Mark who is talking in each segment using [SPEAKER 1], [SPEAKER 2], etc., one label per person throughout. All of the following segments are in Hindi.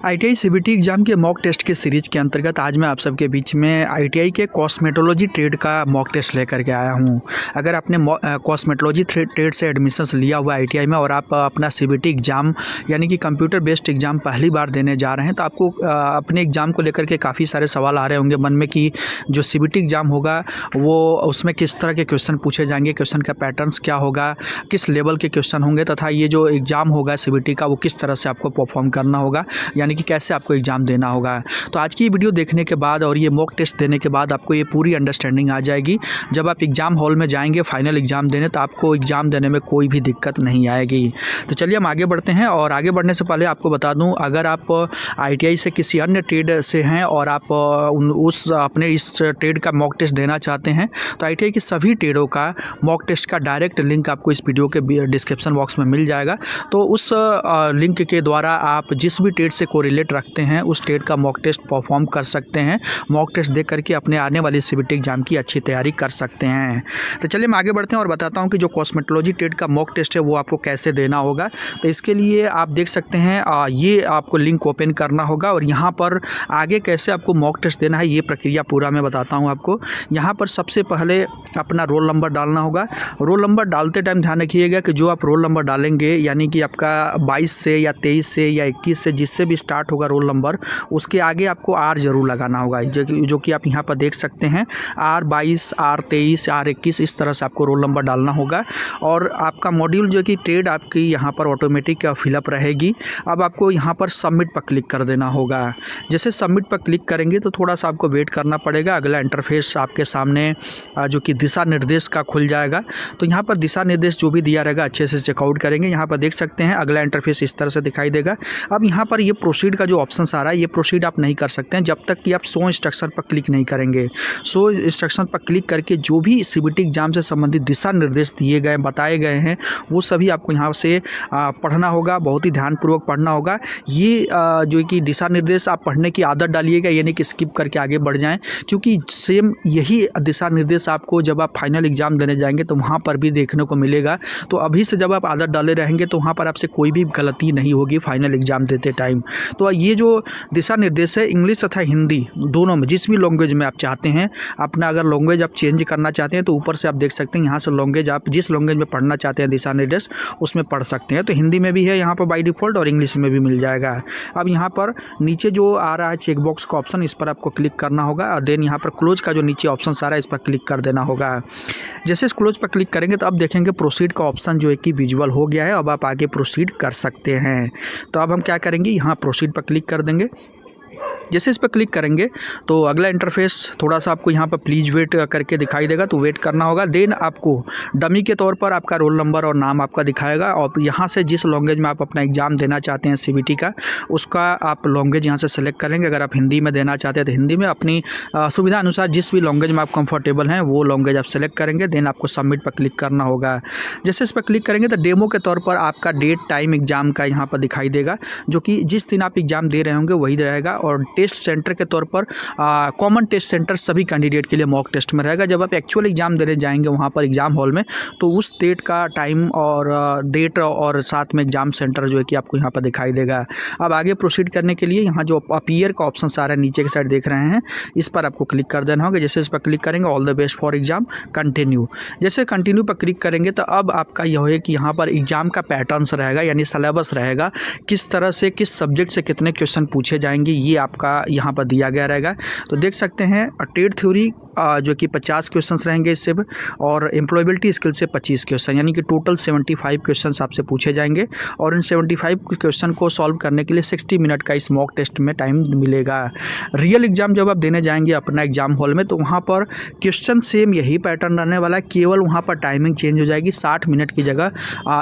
[SPEAKER 1] आईटीआई सीबीटी एग्ज़ाम के मॉक टेस्ट के सीरीज़ के अंतर्गत आज मैं आप सबके बीच में आईटीआई के कॉस्मेटोलॉजी ट्रेड का मॉक टेस्ट लेकर के आया हूं। अगर आपने कॉस्मेटोलॉजी ट्रेड से एडमिशन्स लिया हुआ आईटीआई में और आप अपना सीबीटी एग्ज़ाम यानी कि कंप्यूटर बेस्ड एग्ज़ाम पहली बार देने जा रहे हैं तो आपको अपने एग्ज़ाम को लेकर के काफ़ी सारे सवाल आ रहे होंगे मन में कि जो सीबीटी एग्ज़ाम होगा वो उसमें किस तरह के क्वेश्चन पूछे जाएंगे, क्वेश्चन का पैटर्न्स क्या होगा, किस लेवल के क्वेश्चन होंगे तथा ये जो एग्ज़ाम होगा सीबीटी का वो किस तरह से आपको परफॉर्म करना होगा, यानी कि कैसे आपको एग्ज़ाम देना होगा। तो आज की ये वीडियो देखने के बाद और ये मॉक टेस्ट देने के बाद आपको ये पूरी अंडरस्टैंडिंग आ जाएगी। जब आप एग्ज़ाम हॉल में जाएंगे फाइनल एग्ज़ाम देने तो आपको एग्ज़ाम देने में कोई भी दिक्कत नहीं आएगी। तो चलिए हम आगे बढ़ते हैं और आगे बढ़ने से पहले आपको बता दूं, अगर आप आईटीआई से किसी अन्य ट्रेड से हैं और आप अपने इस ट्रेड का मॉक टेस्ट देना चाहते हैं तो आईटीआई की सभी ट्रेडों का मॉक टेस्ट का डायरेक्ट लिंक आपको इस वीडियो के डिस्क्रिप्शन बॉक्स में मिल जाएगा। तो उस लिंक के द्वारा आप जिस भी ट्रेड से कोरिलेट रखते हैं उस ट्रेड का मॉक टेस्ट परफॉर्म कर सकते हैं। मॉक टेस्ट देख करके अपने आने वाली सीबीटी एग्ज़ाम की अच्छी तैयारी कर सकते हैं। तो चलिए हम आगे बढ़ते हैं और बताता हूं कि जो कॉस्मेटोलॉजी ट्रेड का मॉक टेस्ट है वो आपको कैसे देना होगा। तो इसके लिए आप देख सकते हैं ये आपको लिंक ओपन करना होगा और यहाँ पर आगे कैसे आपको मॉक टेस्ट देना है ये प्रक्रिया पूरा मैं बताता हूँ आपको। यहाँ पर सबसे पहले अपना रोल नंबर डालना होगा। रोल नंबर डालते टाइम ध्यान रखिएगा कि जो आप रोल नंबर डालेंगे यानी कि आपका 22 से या 23 से या 21 से जिससे भी स्टार्ट होगा रोल नंबर उसके आगे आपको आर जरूर लगाना होगा, जो कि आप यहाँ पर देख सकते हैं R22, R23, R21 इस तरह से आपको रोल नंबर डालना होगा। और आपका मॉड्यूल जो कि ट्रेड आपकी यहाँ पर ऑटोमेटिक फिलअप रहेगी। अब आपको यहाँ पर सबमिट पर क्लिक कर देना होगा। जैसे सबमिट पर क्लिक करेंगे तो थोड़ा सा आपको वेट करना पड़ेगा। अगला इंटरफेस आपके सामने जो कि दिशा निर्देश का खुल जाएगा। तो यहाँ पर दिशा निर्देश जो भी दिया रहेगा अच्छे से चेकआउट करेंगे। यहाँ पर देख सकते हैं अगला इंटरफेस इस तरह से दिखाई देगा। अब यहाँ पर ये प्रोसीड का जो ऑप्शन आ रहा है ये प्रोसीड आप नहीं कर सकते हैं जब तक कि आप शो इंस्ट्रक्शन पर क्लिक नहीं करेंगे। शो इंस्ट्रक्शन पर क्लिक करके जो भी सीबीटी एग्जाम से संबंधित दिशा निर्देश दिए गए बताए गए हैं वो सभी आपको यहाँ से पढ़ना होगा, बहुत ही ध्यानपूर्वक पढ़ना होगा। ये जो कि दिशा निर्देश आप पढ़ने की आदत डालिएगा, यानी कि स्किप करके आगे बढ़ जाएं, क्योंकि सेम यही दिशा निर्देश आपको जब आप फाइनल एग्जाम देने जाएंगे तो वहाँ पर भी देखने को मिलेगा। तो अभी से जब आप आदत डाले रहेंगे तो वहाँ पर आपसे कोई भी गलती नहीं होगी फाइनल एग्जाम देते टाइम। तो ये जो दिशा निर्देश है इंग्लिश तथा हिंदी दोनों में जिस भी लैंग्वेज में आप चाहते हैं अपना अगर लैंग्वेज आप चेंज करना चाहते हैं तो ऊपर से आप देख सकते हैं यहाँ से लैंग्वेज आप जिस लैंग्वेज में पढ़ना चाहते हैं दिशा निर्देश उसमें पढ़ सकते हैं। तो हिंदी में भी है यहाँ पर बाय डिफ़ॉल्ट और इंग्लिश में भी मिल जाएगा। अब यहाँ पर नीचे जो आ रहा है चेकबॉक्स का ऑप्शन इस पर आपको क्लिक करना होगा और देन यहाँ पर क्लोज का जो नीचे ऑप्शन आ रहा है इस पर क्लिक कर देना होगा। जैसे इस क्लोज पर क्लिक करेंगे तो अब देखेंगे प्रोसीड का ऑप्शन जो है कि विजुअल हो गया है। अब आप आगे प्रोसीड कर सकते हैं। तो अब हम क्या करेंगे यहाँ प्रोसीड पर क्लिक कर देंगे। जैसे इस पर क्लिक करेंगे तो अगला इंटरफेस थोड़ा सा आपको यहाँ पर प्लीज़ वेट करके दिखाई देगा, तो वेट करना होगा। देन आपको डमी के तौर पर आपका रोल नंबर और नाम आपका दिखाएगा और यहाँ से जिस लैंग्वेज में आप अपना एग्ज़ाम देना चाहते हैं सीबीटी का उसका आप लैंग्वेज यहाँ से सेलेक्ट करेंगे। अगर आप हिंदी में देना चाहते हैं तो हिंदी में, अपनी सुविधा अनुसार जिस भी लैंग्वेज में आप कंफर्टेबल हैं वो लैंग्वेज आप सेलेक्ट करेंगे। देन आपको सबमिट पर क्लिक करना होगा। जैसे इस पर क्लिक करेंगे तो डेमो के तौर पर आपका डेट टाइम एग्ज़ाम का यहाँ पर दिखाई देगा, जो कि जिस दिन आप एग्ज़ाम दे रहे होंगे वही रहेगा। और टेस्ट सेंटर के तौर पर कॉमन टेस्ट सेंटर सभी कैंडिडेट के लिए मॉक टेस्ट में रहेगा। जब आप एक्चुअल एग्जाम देने जाएंगे वहाँ पर एग्जाम हॉल में तो उस डेट का टाइम और डेट और साथ में एग्जाम सेंटर जो है कि आपको यहाँ पर दिखाई देगा। अब आगे प्रोसीड करने के लिए यहाँ जो अपीयर का ऑप्शन आ रहा है नीचे की साइड देख रहे हैं इस पर आपको क्लिक कर देना होगा। जैसे इस पर क्लिक करेंगे all the best for exam continue. जैसे कंटिन्यू पर क्लिक करेंगे तो अब आपका यह है कि यहाँ पर एग्जाम का पैटर्न्स रहेगा, यानी सिलेबस रहेगा, किस तरह से किस सब्जेक्ट से कितने क्वेश्चन पूछे जाएंगे ये आपका यहाँ पर दिया गया रहेगा। तो देख सकते हैं ट्रेड थ्योरी जो कि 50 क्वेश्चंस रहेंगे इससे, और एम्प्लॉयबिलिटी स्किल से 25 क्वेश्चन, यानी कि टोटल 75 क्वेश्चंस आपसे पूछे जाएंगे। और इन 75 क्वेश्चन को सॉल्व करने के लिए 60 मिनट का इस मॉक टेस्ट में टाइम मिलेगा। रियल एग्जाम जब आप देने जाएंगे अपना एग्जाम हॉल में तो वहाँ पर क्वेश्चन सेम यही पैटर्न रहने वाला है, केवल वहाँ पर टाइमिंग चेंज हो जाएगी। 60 मिनट की जगह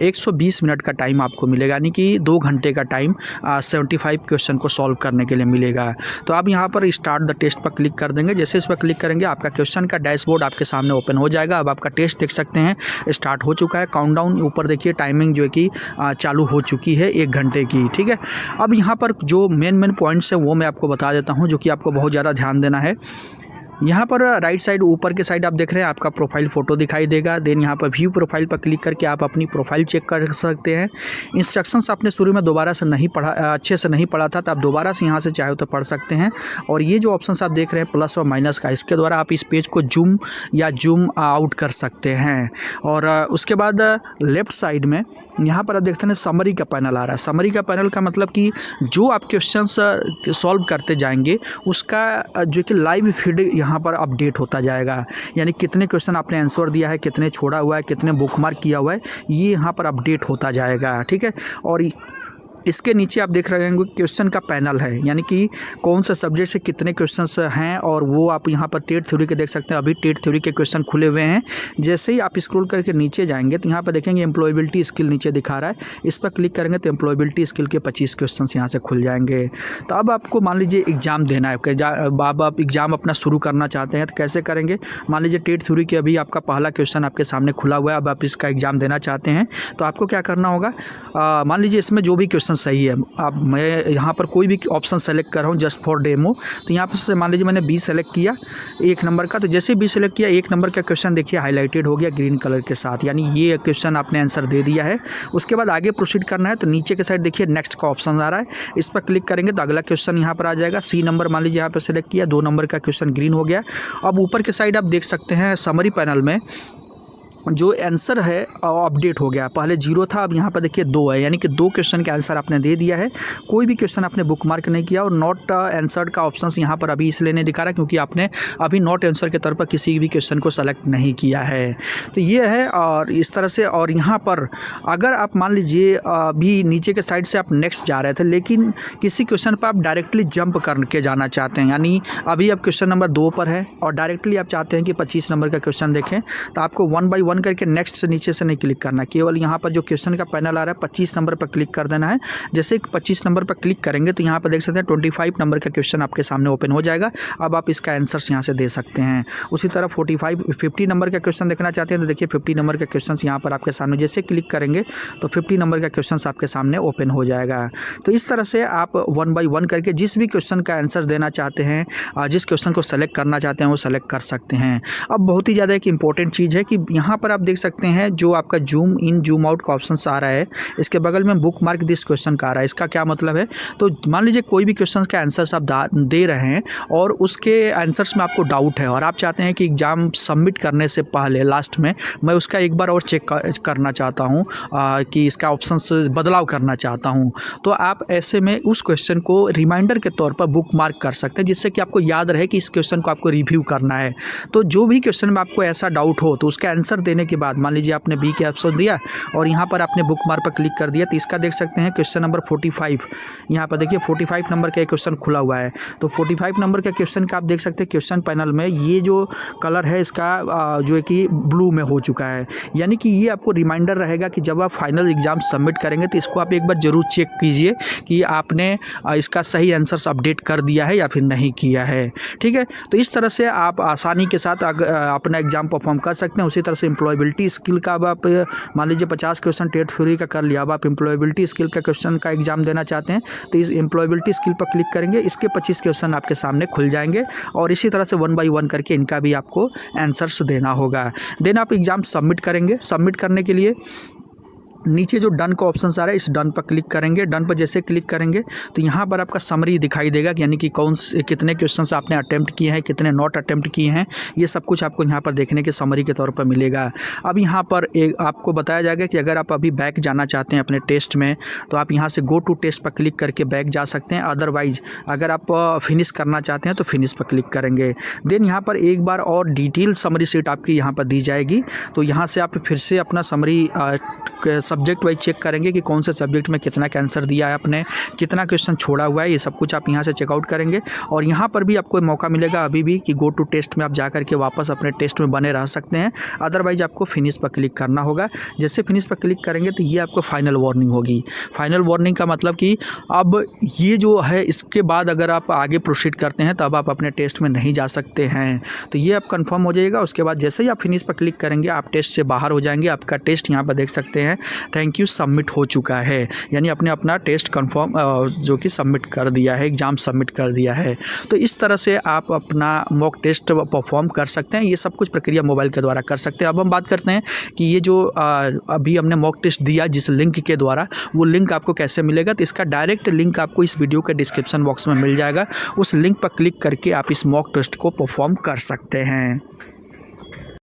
[SPEAKER 1] 120 मिनट का टाइम आपको मिलेगा, यानी कि 2 घंटे का टाइम 75 क्वेश्चन को सॉल्व करने के लिए मिलेगा। तो आप यहाँ पर स्टार्ट द टेस्ट पर क्लिक कर देंगे। जैसे इस पर क्लिक करेंगे आपका क्वेश्चन का डैशबोर्ड आपके सामने ओपन हो जाएगा। अब आपका टेस्ट देख सकते हैं स्टार्ट हो चुका है। काउंटडाउन ऊपर देखिए टाइमिंग जो है कि चालू हो चुकी है 1 घंटे की। ठीक है, अब यहाँ पर जो मेन पॉइंट्स है वो मैं आपको बता देता हूँ जो कि आपको बहुत ज़्यादा ध्यान देना है। यहाँ पर राइट साइड ऊपर के साइड आप देख रहे हैं आपका प्रोफाइल फ़ोटो दिखाई देगा। देन यहाँ पर व्यू प्रोफाइल पर क्लिक करके आप अपनी प्रोफाइल चेक कर सकते हैं। इंस्ट्रक्शंस आपने शुरू में दोबारा से नहीं पढ़ा, अच्छे से नहीं पढ़ा था, तो आप दोबारा से यहाँ से चाहे तो पढ़ सकते हैं। और ये जो ऑप्शंस आप देख रहे हैं प्लस और माइनस का, इसके द्वारा आप इस पेज को जूम या जूम आउट कर सकते हैं। और उसके बाद लेफ्ट साइड में यहाँ पर आप देखते हैं समरी का पैनल आ रहा है। समरी का पैनल का मतलब कि जो आप क्वेश्चंस सॉल्व करते जाएंगे उसका जो कि लाइव फीड यहाँ पर अपडेट होता जाएगा, यानी कितने क्वेश्चन आपने आंसर दिया है, कितने छोड़ा हुआ है, कितने बुकमार्क किया हुआ है, ये यहाँ पर अपडेट होता जाएगा। ठीक है। और इसके नीचे आप देख रहे होंगे क्वेश्चन का पैनल है, यानी कि कौन सा सब्जेक्ट से कितने क्वेश्चंस हैं, और वो आप यहाँ पर टेट थ्योरी के देख सकते हैं। अभी टेट थ्योरी के क्वेश्चन खुले हुए हैं। जैसे ही आप स्क्रॉल करके नीचे जाएंगे तो यहाँ पर देखेंगे एम्प्लॉयबिलिटी स्किल नीचे दिखा रहा है, इस पर क्लिक करेंगे तो एम्प्लॉयबिलिटी स्किल के 25 क्वेश्चन यहाँ से खुल जाएंगे। तो अब आपको मान लीजिए एग्ज़ाम देना है, अब आप एग्ज़ाम अपना शुरू करना चाहते हैं तो कैसे करेंगे। मान लीजिए टेट थ्योरी के अभी आपका पहला क्वेश्चन आपके सामने खुला हुआ है, अब आप इसका एग्ज़ाम देना चाहते हैं तो आपको क्या करना होगा। मान लीजिए इसमें जो भी क्वेश्चन सही है, अब मैं यहाँ पर कोई भी ऑप्शन सेलेक्ट कर रहा हूँ जस्ट फॉर डेमो। तो यहाँ पर से मान लीजिए मैंने 20 सेलेक्ट किया 1 नंबर का, तो जैसे 20 सेलेक्ट किया 1 नंबर का क्वेश्चन देखिए हाईलाइटेड हो गया ग्रीन कलर के साथ, यानी ये क्वेश्चन आपने आंसर दे दिया है। उसके बाद आगे प्रोसीड करना है तो नीचे के साइड देखिए नेक्स्ट का ऑप्शन आ रहा है, इस पर क्लिक करेंगे तो अगला क्वेश्चन यहाँ पर आ जाएगा। सी नंबर मान लीजिए यहाँ पर सेलेक्ट किया, 2 नंबर का क्वेश्चन ग्रीन हो गया। अब ऊपर के साइड आप देख सकते हैं समरी पैनल में जो आंसर है अपडेट हो गया, पहले 0 था, अब यहाँ पर देखिए 2 है, यानी कि 2 क्वेश्चन का आंसर आपने दे दिया है। कोई भी क्वेश्चन आपने बुक मार्क नहीं किया, और नॉट आंसर्ड का ऑप्शन यहाँ पर अभी इसलिए नहीं दिखा रहा क्योंकि आपने अभी नॉट आंसर के तौर पर किसी भी क्वेश्चन को सेलेक्ट नहीं किया है। तो ये है, और इस तरह से। और यहाँ पर अगर आप मान लीजिए अभी नीचे के साइड से आप नेक्स्ट जा रहे थे, लेकिन किसी क्वेश्चन पर आप डायरेक्टली जंप करके जाना चाहते हैं, यानी अभी आप क्वेश्चन नंबर 2 पर है और डायरेक्टली आप चाहते हैं कि 25 नंबर का क्वेश्चन देखें, तो आपको 1 बाई 1 करके नेक्स्ट से नीचे से नहीं क्लिक करना, केवल यहाँ पर जो क्वेश्चन का पैनल आ रहा है 25 नंबर पर क्लिक कर देना है। जैसे 25 नंबर पर क्लिक करेंगे तो यहाँ पर देख सकते हैं 25 नंबर का क्वेश्चन आपके सामने ओपन हो जाएगा। अब आप इसका आंसर्स यहाँ से दे सकते हैं। उसी तरह 50 नंबर का क्वेश्चन देखना चाहते हैं तो देखिए 50 नंबर का क्वेश्चन यहाँ पर आपके सामने जैसे क्लिक करेंगे तो 50 नंबर का क्वेश्चन आपके सामने ओपन हो जाएगा। तो इस तरह से आप 1 बाई 1 करके जिस भी क्वेश्चन का आंसर देना चाहते हैं, जिस क्वेश्चन को सेलेक्ट करना चाहते हैं वो सेलेक्ट कर सकते हैं। अब बहुत ही ज़्यादा एक इंपॉर्टेंट चीज़ है कि यहाँ पर आप देख सकते हैं जो आपका जूम इन जूम आउट का ऑप्शन आ रहा है, इसके बगल में बुक मार्क दिस क्वेश्चन का आ रहा है। इसका क्या मतलब है, तो मान लीजिए कोई भी क्वेश्चन का आंसर्स आप दे रहे हैं और उसके आंसर्स में आपको डाउट है और आप चाहते हैं कि एग्ज़ाम सबमिट करने से पहले लास्ट में मैं उसका एक बार और चेक करना चाहता हूँ कि इसका ऑप्शन बदलाव करना चाहता हूँ, तो आप ऐसे में उस क्वेश्चन को रिमाइंडर के तौर पर बुक मार्क कर सकते हैं, जिससे कि आपको याद रहे कि इस क्वेश्चन को आपको रिव्यू करना है। तो जो भी क्वेश्चन में आपको ऐसा डाउट हो तो उसका आंसर देने के बाद मान लीजिए आपने बी के ऑप्शन दिया और यहाँ पर आपने बुक मार्क पर क्लिक कर दिया, तो इसका देख सकते हैं क्वेश्चन नंबर 45, यहाँ पर देखिए 45 नंबर का एक क्वेश्चन खुला हुआ है। तो 45 नंबर का क्वेश्चन का आप देख सकते हैं क्वेश्चन पैनल में ये जो कलर है इसका जो है कि ब्लू में हो चुका है, यानी कि ये आपको रिमाइंडर रहेगा कि जब आप फाइनल एग्जाम सबमिट करेंगे तो इसको आप एक बार ज़रूर चेक कीजिए कि आपने इसका सही आंसर्स अपडेट कर दिया है या फिर नहीं किया है। ठीक है, तो इस तरह से आप आसानी के साथ अपना एग्जाम परफॉर्म कर सकते हैं। उसी तरह से एम्प्लॉयबिलिटी स्किल का अब आप मान लीजिए 50 क्वेश्चन टेट थ्योरी का कर लिया, अब आप एम्प्लॉयबिलिटी स्किल का क्वेश्चन का एग्जाम देना चाहते हैं तो इस एम्प्लॉयबिलिटी स्किल पर क्लिक करेंगे, इसके 25 क्वेश्चन आपके सामने खुल जाएंगे और इसी तरह से 1 बाई 1 करके इनका भी आपको आंसर्स देना होगा। देन आप एग्ज़ाम सबमिट करेंगे। सबमिट करने के लिए नीचे जो डन का ऑप्शन आ रहा है इस डन पर क्लिक करेंगे। डन पर जैसे क्लिक करेंगे तो यहाँ पर आपका समरी दिखाई देगा, यानी कि कितने क्वेश्चंस आपने अटेम्प्ट किए हैं, कितने नॉट अटेम्प्ट किए हैं, ये सब कुछ आपको यहाँ पर देखने के समरी के तौर पर मिलेगा। अब यहाँ पर आपको बताया जाएगा कि अगर आप अभी बैक जाना चाहते हैं अपने टेस्ट में तो आप यहाँ से गो टू टेस्ट पर क्लिक करके बैक जा सकते हैं। अदरवाइज अगर आप फिनिश करना चाहते हैं तो फिनिश पर क्लिक करेंगे। देन यहाँ पर एक बार और डिटेल समरी शीट आपकी यहाँ पर दी जाएगी, तो यहाँ से आप फिर से अपना समरी सब्जेक्ट वाइज चेक करेंगे कि कौन से सब्जेक्ट में कितना का आंसर दिया है आपने, कितना क्वेश्चन छोड़ा हुआ है, ये सब कुछ आप यहाँ से चेकआउट करेंगे। और यहाँ पर भी आपको मौका मिलेगा अभी भी कि गो टू टेस्ट में आप जा करके वापस अपने टेस्ट में बने रह सकते हैं। अदरवाइज आपको फिनिश पर क्लिक करना होगा। जैसे फिनिश पर क्लिक करेंगे तो ये आपको फाइनल वार्निंग होगी। फाइनल वार्निंग का मतलब कि अब ये जो है इसके बाद अगर आप आगे प्रोसीड करते हैं तब आप अपने टेस्ट में नहीं जा सकते हैं, तो ये आप कंफर्म हो जाएगा। उसके बाद जैसे ही आप फिनिश पर क्लिक करेंगे आप टेस्ट से बाहर हो जाएंगे। आपका टेस्ट यहाँ पर देख सकते हैं थैंक यू सबमिट हो चुका है, यानी आपने अपना टेस्ट कंफर्म जो कि सबमिट कर दिया है, एग्ज़ाम सबमिट कर दिया है। तो इस तरह से आप अपना मॉक टेस्ट परफॉर्म कर सकते हैं। ये सब कुछ प्रक्रिया मोबाइल के द्वारा कर सकते हैं। अब हम बात करते हैं कि ये जो अभी हमने मॉक टेस्ट दिया जिस लिंक के द्वारा, वो लिंक आपको कैसे मिलेगा। तो इसका डायरेक्ट लिंक आपको इस वीडियो के डिस्क्रिप्शन बॉक्स में मिल जाएगा। उस लिंक पर क्लिक करके आप इस मॉक टेस्ट को परफॉर्म कर सकते हैं।